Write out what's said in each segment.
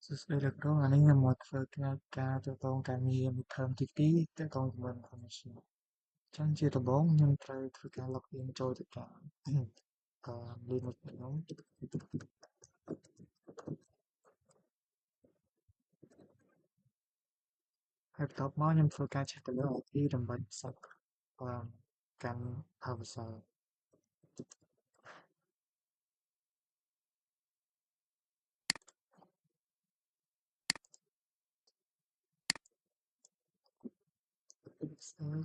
សួស្តីលោកគ្រូថ្ងៃនេះខ្ញុំមកធ្វើការទាក់ទងការងារមួយថើមទី2ទាក់ទងជាមួយ information អញ្ចឹងជាដំបូងខ្ញុំត្រូវធ្វើការ login ចូលទៅកាន់Linux ខ្ញុំហើយបន្ទាប់មកខ្ញុំធ្វើការឆែកទៅលើ IP ដើម្បីសាប់កាន់ browser ហើយ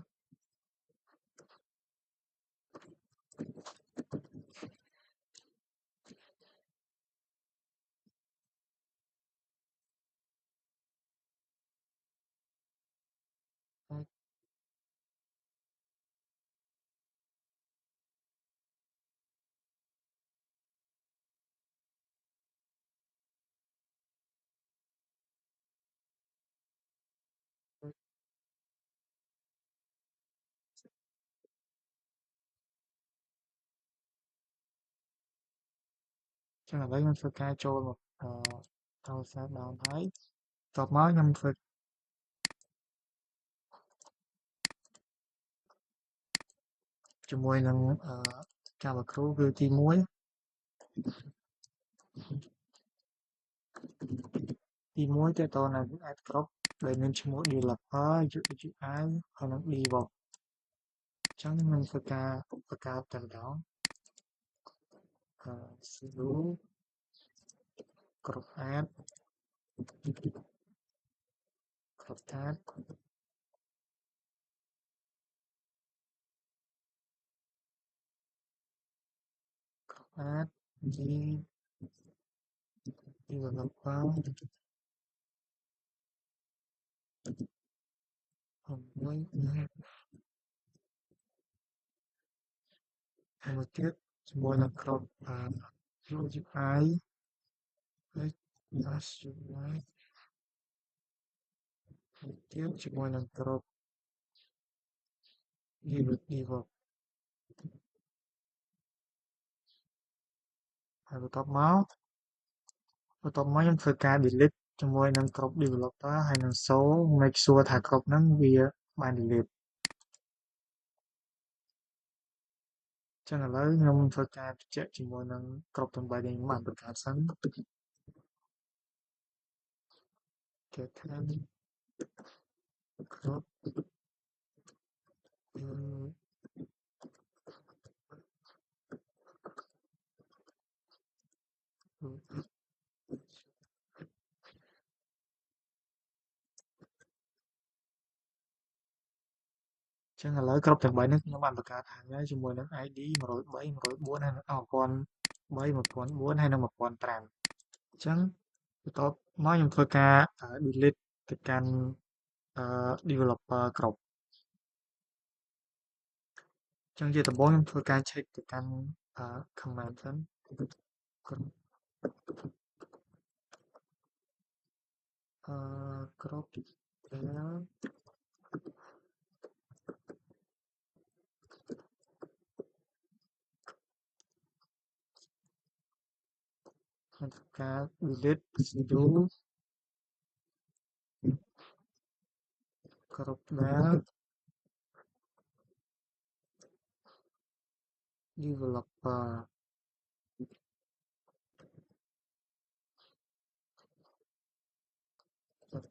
អញ្ចឹងឥឡូវខ្ញុំធ្វើការចូលមកbrowser ដើមហើយបន្ទាប់មកខ្ញុំធ្វើជាមួយនឹងការបាក់គ្រូគឺទី1ទាក់ទងនឹង add group ដែលមានឈ្មោះ developer UI ហើយនិង DevOps អញ្ចឹងខ្ញុំធ្វើការបង្កើតតែម្ដងsudo group add group add group add developer មួយទៀតជាមួយនឹង group UI ហើយ UI ទៀតជាមួយនឹង group DevOps ហើយបន្ទាប់មកខ្ញុំធ្វើការ delete ជាមួយនឹង group developer ហើយនឹង show make sure ថា group ហ្នឹងវាបាន delete ចឹងឥឡូវខ្ញុំធ្វើការបញ្ជាក់ជាមួយនឹង group ទាំង3ដែលខ្ញុំបានបង្កើតសិន get time group ចឹងឥឡូវគ្រប់ទាំង3នេះខ្ញុំបានបង្កើតហើយជាមួយនឹង ID 103 104ហើយនឹង1003 1004ហើយនឹង1005អញ្ចឹងបន្ទាប់មកខ្ញុំធ្វើការ delete ទៅកាន់developer គ្រប់អញ្ចឹងជាដំបូងខ្ញុំធ្វើការ check ទៅកាន់ command សិនគ្រប់គ្រប់ ខ្ញុំធ្វើការ delete sudo គ្រប់ developer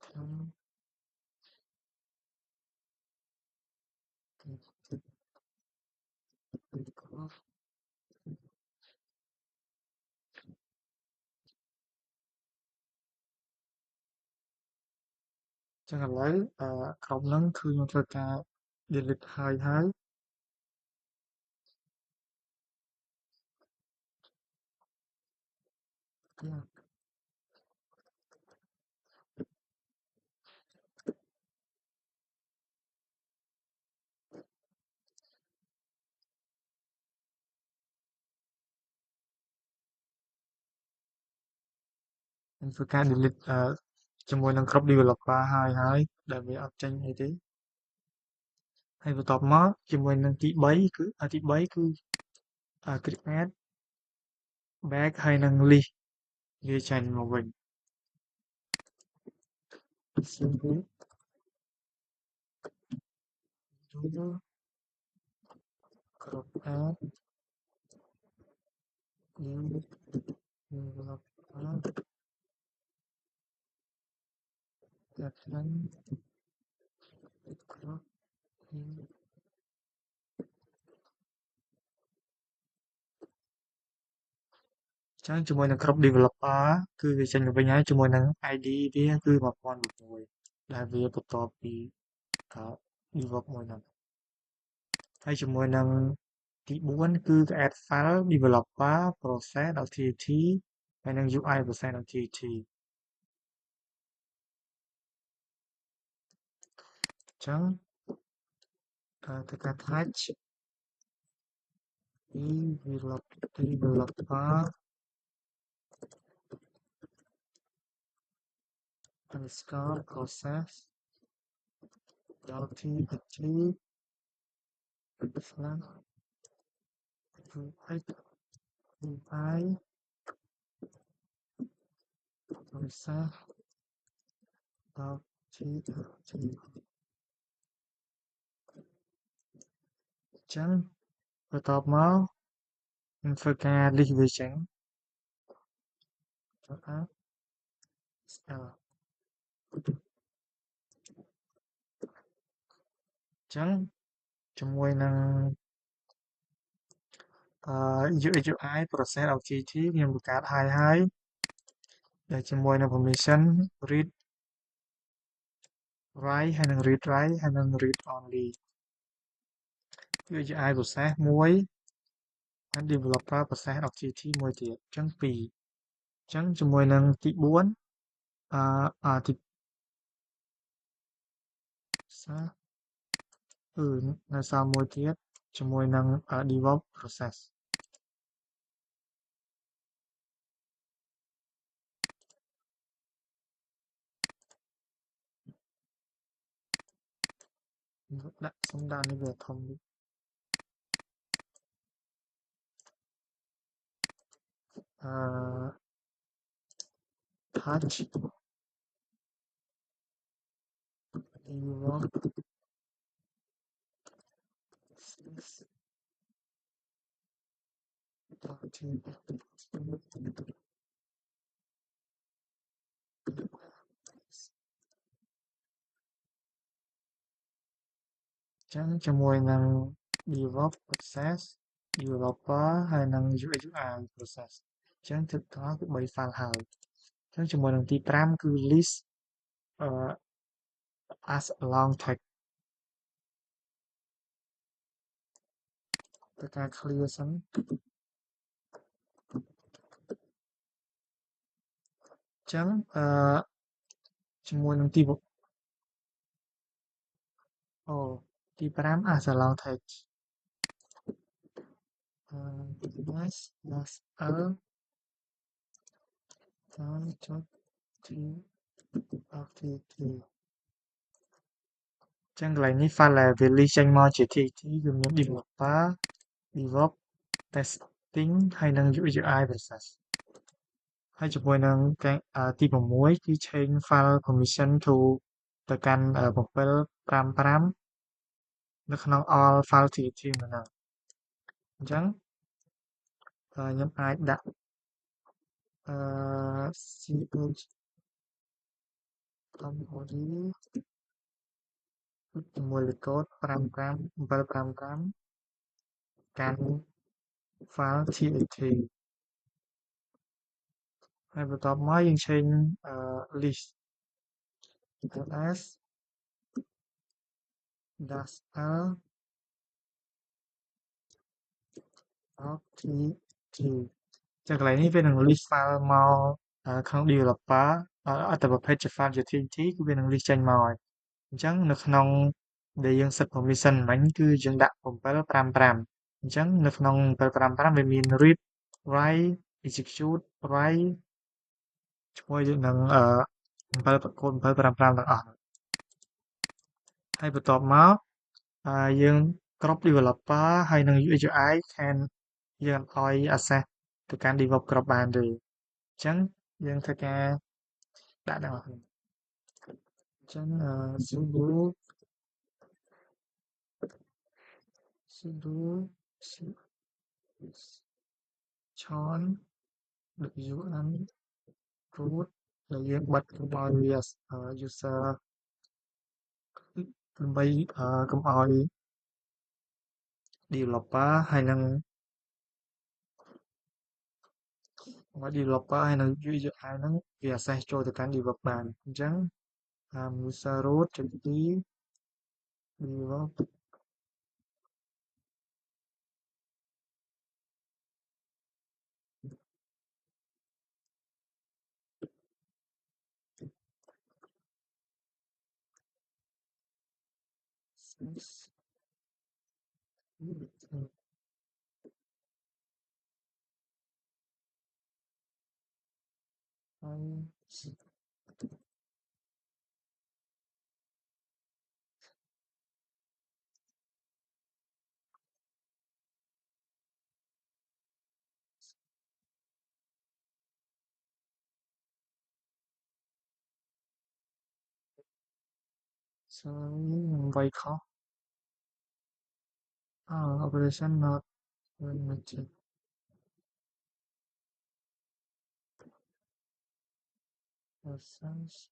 ខ្ញុំ ចឹងឥឡូវក្រុមហ្នឹងគឺខ្ញុំធ្វើការ delete ហើយខ្ញុំធ្វើការ delete ជាមួយនឹងក្រុម developer ហើយដែលវាអត់ចេញអីទេហើយបន្ទាប់មកជាមួយនឹងទី3គឺcreate back ហើយនឹង list វាចេញមកវិញ cv user group add new developer admin group in ចឹងជាមួយនឹងក្រុម developer គឺវាចេញទៅវិញហើយជាមួយនឹង ID វាគឺ1006ដែលវាបន្ទាប់ពីអឺ develop មួយហ្នឹងហើយជាមួយនឹងទី4គឺ add file developer process.tat ហើយនឹង UI process.tat អញ្ចឹងទៅការ touch developer underscore process dot txt slash UI process dot txt អញ្ចឹងបន្ទាប់មកនឹងធ្វើការ list វាចេញទៅ add style អញ្ចឹងជាមួយនឹងUI process.gt ខ្ញុំបង្កើតហើយដែលជាមួយនឹង permission read write ហើយនឹង read write ហើយនឹង read only UI process មួយហើយ developer process.gt មួយទៀតអញ្ចឹង2អញ្ចឹងជាមួយនឹងទី4ទីសានៅសល់មួយទៀតជាមួយនឹង develop process សុំដាក់នេះវាធំតិចtouch develop process ចឹងជាមួយនឹង develop process developer ហើយនឹង UX UI process ចឹងទឹកកកគឺ3 file ហើយចឹងជាមួយនឹងទី5គឺ list as a long text ទៅការ clear សិនចឹងជាមួយនឹងទីទី5 as a long text nice dash l ចុច t ft ចឹងកន្លែងនេះ file ដែលវា list ចេញមកជា txt គឺមាន developer develop testing ហើយនិង UI process ហើយជាមួយនឹងទី6គឺ change file permission to ទៅកាន់755នៅក្នុង all file txt មួយហ្នឹងអញ្ចឹងខ្ញុំអាចដាក់ch temporary ជាមួយលេខកូដ755កាន់ file txt ហើយបន្ទាប់មកយើង change list ls dash l txt ចឹងកន្លែងនេះវានឹង list file មកក្នុង developer អត្ថប្រភេទជា file ជា txt គឺវានឹង list ចេញមកហើយអញ្ចឹងនៅក្នុងដែលយើង set permission មិញគឺយើងដាក់755អញ្ចឹងនៅក្នុង755វាមាន read write execute write ជាមួយនឹង7កូដ755ទាំងអស់ហើយបន្ទាប់មកយើងគ្រប់ developer ហើយនឹង UX UI យើងអត់ឲ្យ access ទៅកាន់ develop គ្រប់បានទេអញ្ចឹងយើងធ្វើការដាក់ទាំងអស់គ្នា ចឹងsudo chọn được URL root ដែលយើងបិទកុំឲ្យវាuser ដើម្បីកុំឲ្យ developer ហើយនិង developer ហើយនិង UI ហ្នឹងវា access ចូលទៅកាន់ develop បានអញ្ចឹងuser root ចុច2 develop access ហើយនឹងវាយខុសoperation not matching persons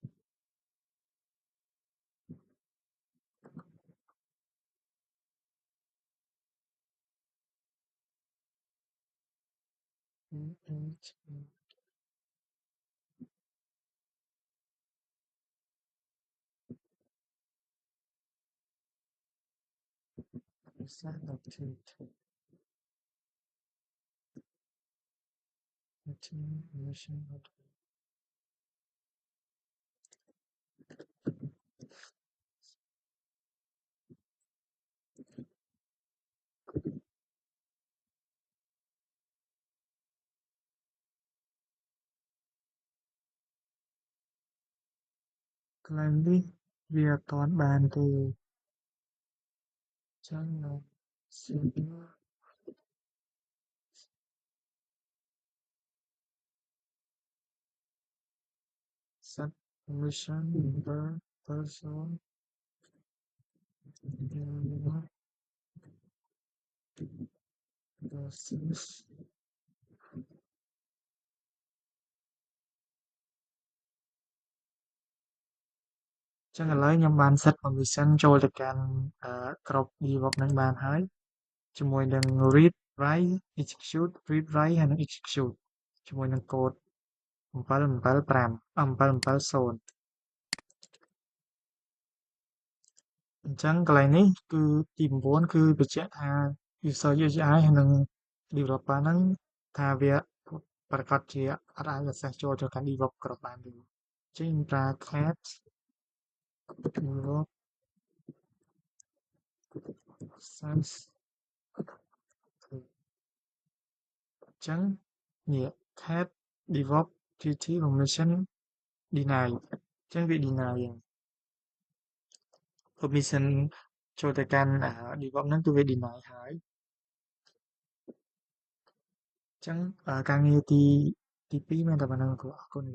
activity mission កន្លែងនេះវាអត់ទាន់បានទេអញ្ចឹងនៅ sudo set permission per person in process ចឹងឥឡូវខ្ញុំបាន set permission ចូលទៅកាន់ក្រុម DevOps ហ្នឹងបានហើយជាមួយនឹង read write execute read write ហើយនិង execute ជាមួយនឹងកូដ770អញ្ចឹងកន្លែងនេះគឺទី9គឺបញ្ជាក់ថា user UGI ហើយនិង developer ហ្នឹងថាវាប្រកាសជាអត់អាច access ចូលទៅកាន់ DevOps គ្រប់បានទេចេញប្រើ cat develop sense អញ្ចឹងនេះ cat develop tt permission deny អញ្ចឹងវា deny ហ្នឹង permission ចូលទៅកាន់DevOps ហ្នឹងគឺវា deny ហើយអញ្ចឹងការងារទី2មានតែប៉ុណ្្នឹងគ្រូអរគុណ